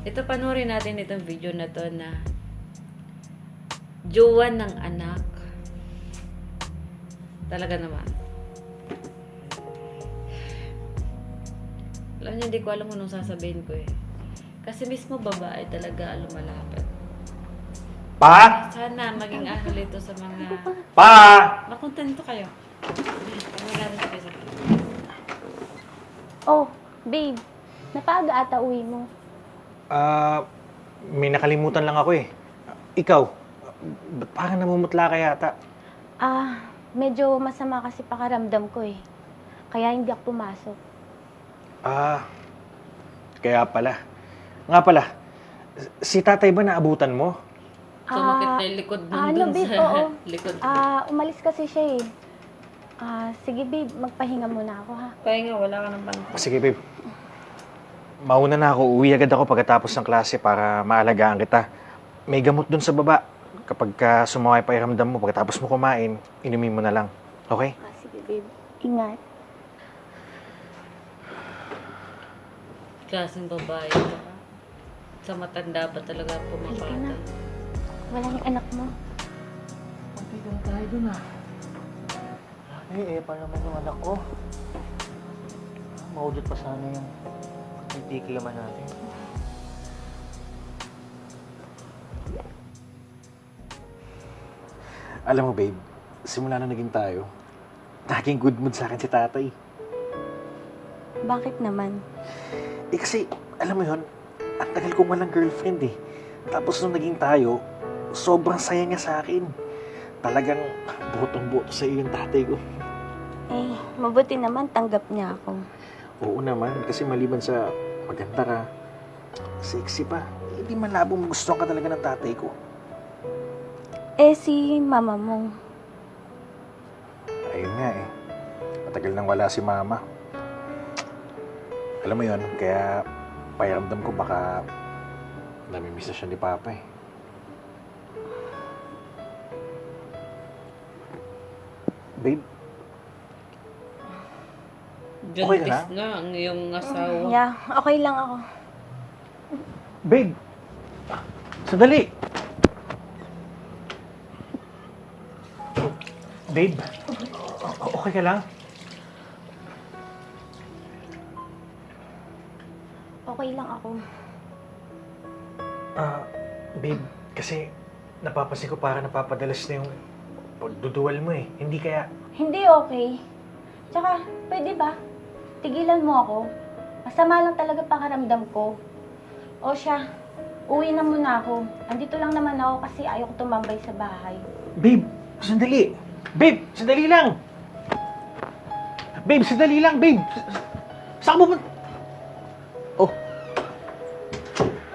Ito, panoorin natin itong video na to na jowa ng anak. Talaga naman. Alam niyo, hindi ko alam kung anong sasabihin ko eh. Kasi mismo babae talaga lumalapit. Pa! Sana maging ahal ito sa mga... Pa! Makontento kayo. Pagmagalan sa kayo. Oh, babe. Napaaga ata uwi mo. May nakalimutan lang ako eh. Ikaw, ba't parang namumutla ka yata? Medyo masama kasi pakaramdam ko eh. Kaya hindi ako pumasok. Kaya pala. Nga pala, si tatay ba naabutan mo? Sumakit na yung likod mo dun babe, sa oo. likod. Umalis kasi siya eh. Sige babe, magpahinga muna ako ha. Kaya nga, wala ka ng banta. Sige babe. Mauna na ako. Uwi agad ako pagkatapos ng klase para maalagaan kita. May gamot dun sa baba. Kapag sumaway pa iramdam mo, pagkatapos mo kumain, inumin mo na lang. Okay? Sige babe, ingat. Klaseng babae ka. Sa matanda pa talaga Halika pumapatay. na. Wala yung anak mo. Pati ka na tayo dun ah. Pa naman yung anak ko. Maudot pa sana yung tikilaman natin. Alam mo babe, simula na naging tayo, naging good mood sa akin si tatay. Bakit naman? Kasi, alam mo yun, ang tagal kong walang girlfriend eh. Tapos nung naging tayo, sobrang saya niya sa akin. Talagang butong-buto sa iyo yung tatay ko. Mabuti naman tanggap niya ako. Oo naman, kasi maliban sa maganda ka, sexy pa, hindi malabo magustuhan ka talaga ng tatay ko. Si mama mo. Ayun nga eh, matagal nang wala si mama. Alam mo yun, kaya pakiramdam ko baka namimiss na siya ni Papa eh. Babe, Okay ka na? Juntis na ang iyong asawa. Yeah, okay lang ako. babe! Sandali! Babe, okay ka lang? Okay lang ako. Babe, kasi napapansin ko parang napapadalas na yung pagduduwal mo eh. Hindi kaya... Hindi okay. Tsaka, pwede ba? Tigilan mo ako. Masama lang talaga pakaramdam ko. O siya, uwi na muna ako. Andito lang naman ako kasi ayaw ko tumambay sa bahay. Babe, sandali! Babe, sandali lang! Babe, sandali lang, babe! Saan mo ba... Oh!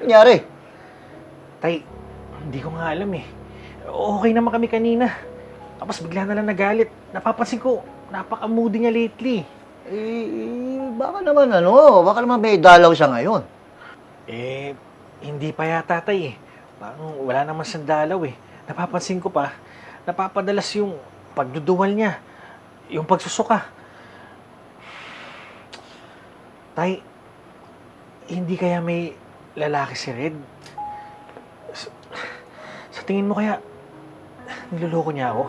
Nangyari? Tay, hindi ko nga alam eh. Okay naman kami kanina. Tapos bigla na lang nagalit. Napapansin ko, napaka-moody niya lately. Baka naman may dalaw siya ngayon. Hindi pa yata tay eh. Parang wala naman siyang dalaw eh. Napapansin ko pa, napapadalas yung pagduduwal niya. Yung pagsusuka. Tay, hindi kaya may lalaki si Red? Sa tingin mo kaya, niloloko niya ako?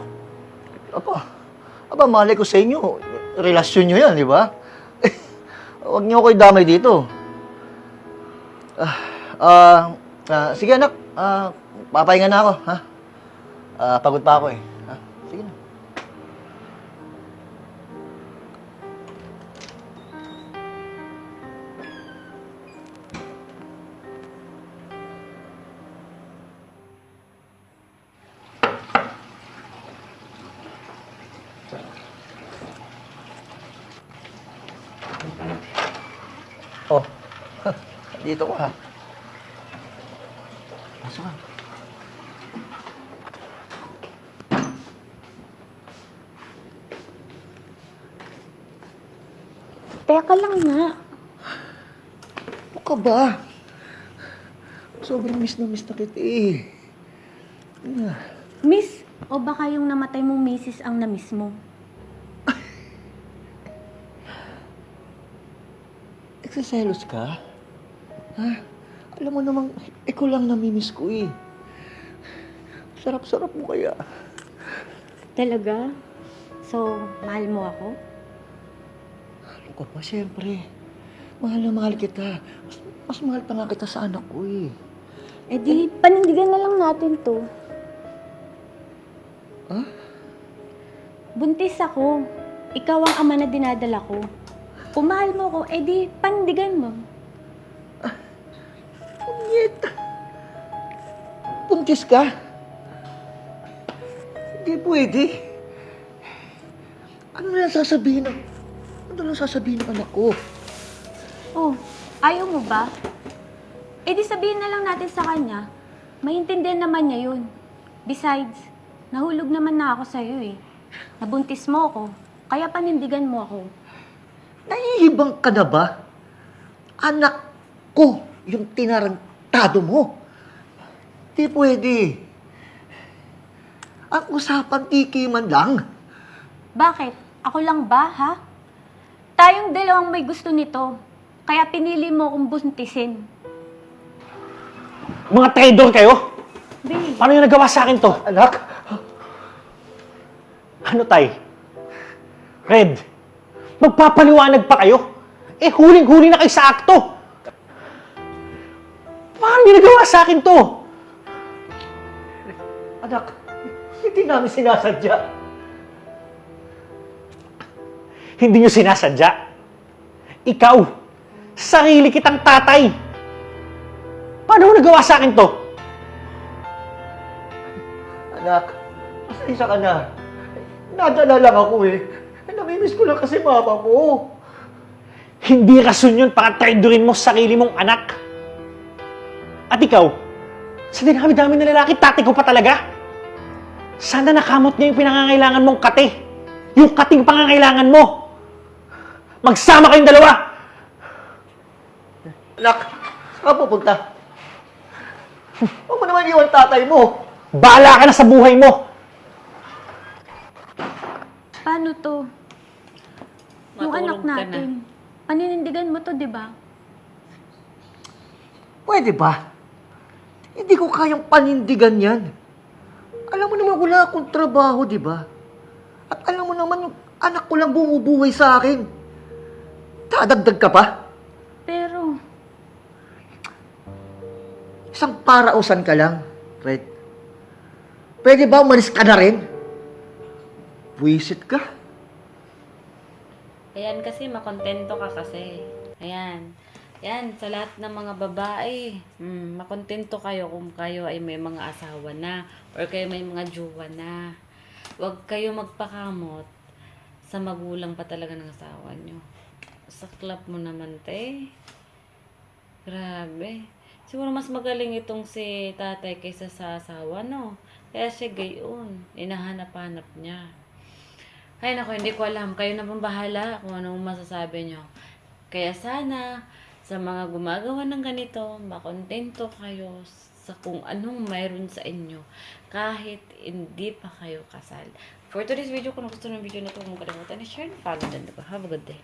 Aba, malay ko sa inyo. Relasyon nyo yan, di ba? Huwag niyo ako idamay dito. Sige anak, papahinga na ako, ha? Pagod pa ako eh. Ha? Sige na. Oh, dito ko ha. Pasok ka. Teka lang nga. Ano ka ba? Sobrang miss na kita eh. Miss, o baka yung namatay mong misis ang na-miss mo? Nagsiselos ka? Ha? Alam mo namang, ikaw lang namimiss ko eh. Sarap-sarap mo kaya. Talaga? So, mahal mo ako? Ano ka ba, siyempre. Mahal na mahal kita. Mas mahal pa nga kita sa anak ko eh. Eh di, panindigan na lang natin to. Ha? Buntis ako. Ikaw ang ama na dinadala ko. Kung mahal mo ko, eh di, panindigan mo. Punyet! Buntis ka? Hindi pwede. Ano na sasabihin ng anak ko? Oh, ayaw mo ba? Eh di sabihin na lang natin sa kanya. Maintindihan naman niya yun. Besides, nahulog naman na ako sa'yo eh. Nabuntis mo ako, kaya panindigan mo ako. Naiibang ka na ba? Anak ko yung tinarantado mo. Di pwede. Ang usapan tikiman lang. Bakit? Ako lang ba, ha? Tayong dalawang may gusto nito. Kaya pinili mo akong buntisin. Mga traidor kayo? Babe, Paano yung nagawa sa akin to? Anak, Ano, Tay? Red, magpapaliwanag pa kayo? Eh, huling-huli na kayo sa akto. Paano yung nagawa sa akin to? anak, hindi namin sinasadya. Hindi nyo sinasadya. Ikaw, sarili kitang tatay. Paano mo nagawa sa akin to? Anak, pasensya ka na. Nadala lang ako eh. Namimiss ko lang kasi mama mo. Hindi rason yun para traidorin mo sa sarili mong anak. At ikaw, sa dinami-dami na lalaki, tatay ko pa talaga. Sana nakamot niya yung pinangangailangan mong kate. Yung kating pangangailangan mo. Magsama kayong dalawa. Anak, saan ka pupunta? Huwag mo naman iwan tatay mo. Bahala ka na sa buhay mo. paano to? Yung Matulog anak ka na. natin. Paninindigan mo to, di ba? Pwede ba? Hindi ko kayang panindigan yan. Alam mo naman wala akong trabaho, di ba? At alam mo naman yung anak ko lang bumubuhay sa akin. Dadagdag ka pa? Pero, Isang parausan ka lang, Red. Pwede ba umalis ka na rin? Buwisit ka. Ayan kasi, makontento ka kasi. Ayan. Yan, sa lahat ng mga babae, makontento kayo kung kayo ay may mga asawa na or kayo may mga jowa na. Huwag kayo magpakamot sa magulang pa talaga ng asawa nyo. Saklap mo naman, te. Grabe. Siguro mas magaling itong si tatay kaysa sa asawa, no? Kaya siya gayon. Inahanap-hanap niya. Ay, naku, hindi ko alam. Kayo na pong bahala kung anong masasabi nyo. Kaya sana, sa mga gumagawa ng ganito, makontento kayo sa kung anong mayroon sa inyo. Kahit hindi pa kayo kasal. For today's video, kung gusto ng video na ito, huwag kalimutan na share and follow. Have a good day.